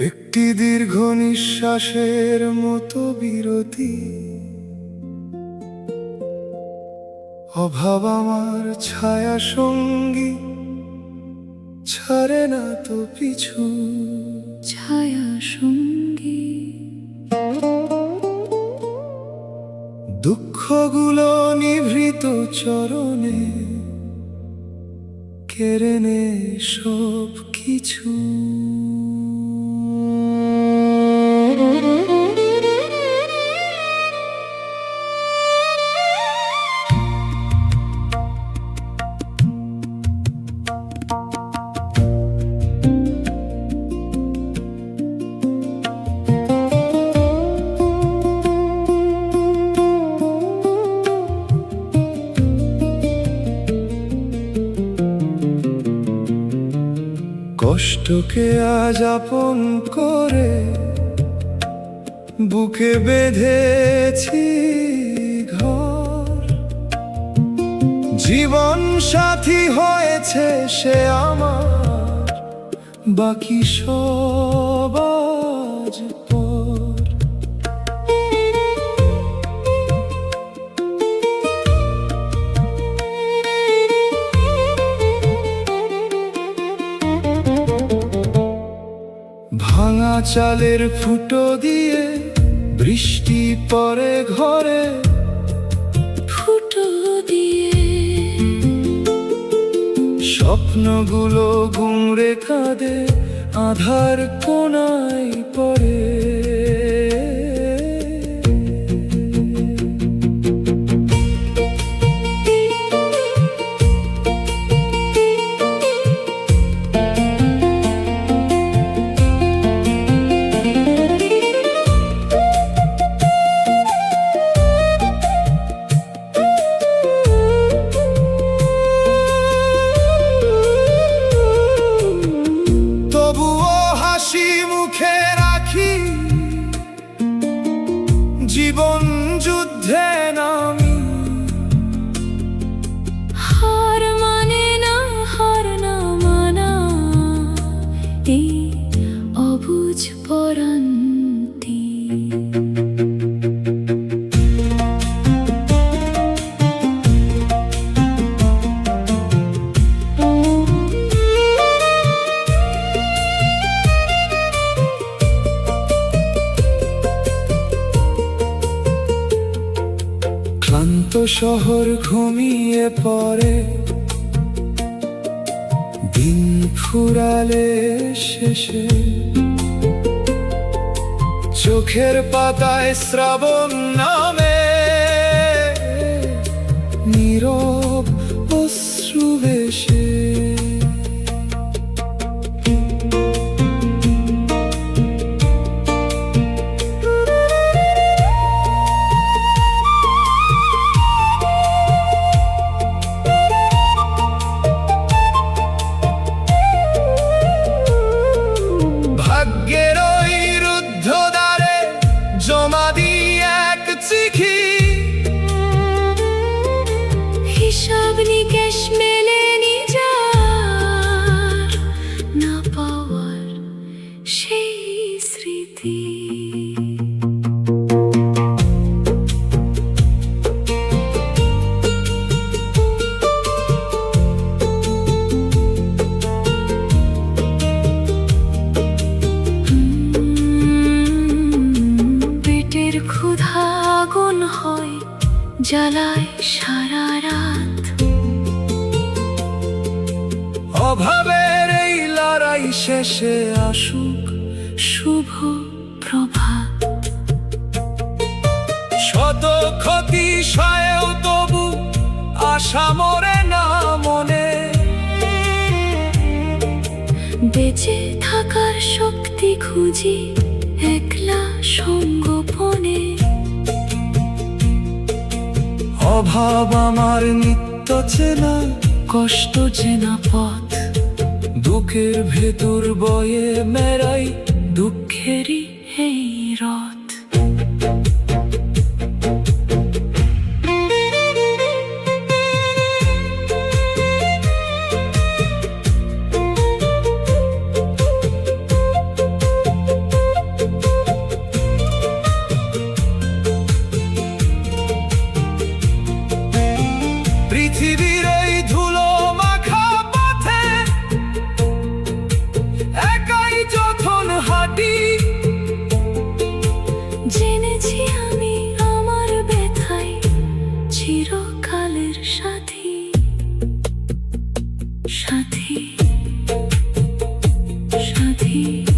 একটি দীর্ঘ নিঃশ্বাসের মতো বিরতি, অভাব আমার ছায়া সঙ্গী, ছাড়ে না তো পিছু। ছায়া সঙ্গী দুঃখগুলো নিভৃত চরণে কেড়ে নে সব কিছু। কষ্টকে আজ আপন করে বুকে বেঁধেছি ঘর, জীবন সাথী হয়েছে সে আমার, বাকি সব আজ পর। ভাঙা চালের ফুটো দিয়ে বৃষ্টি পড়ে ঘরে, ফুটো দিয়ে স্বপ্নগুলো গুমড়ে কাঁদে আধার কোনায় পড়ে। জীবন যুদ্ধে নামি, হার মানে না, হার না মানা, এই অবুঝ পরান্তি। ক্লান্ত শহর ঘুমিয়ে পড়ে, দিন ফুরালে শেষে চোখের পাতায় শ্রাবণ নামে, নীরব অশ্রু ভেসে। ভাগ্যের ওই রুদ্ধ দ্বারে জমা দিই এক চিঠি, হিসাব নিকেশ মেলেনি যার, না পাওয়ার সেই স্মৃতি। ক্ষুধা আগুন হয় জ্বালায় সারা রাত, অভাবের এই লড়াই শেষে আসুক শুভ প্রভাত। শত ক্ষতি সয়েও তবু আশা মরে না মনে, বেঁচে থাকার শক্তি খুঁজি একলা সঙ্গোপনে। অভাব আমার নিত্য চেনা, কষ্ট চেনা পথ, দুঃখের ভেতর বয়ে মেরাই দুঃখেরই এই রথ। সুখী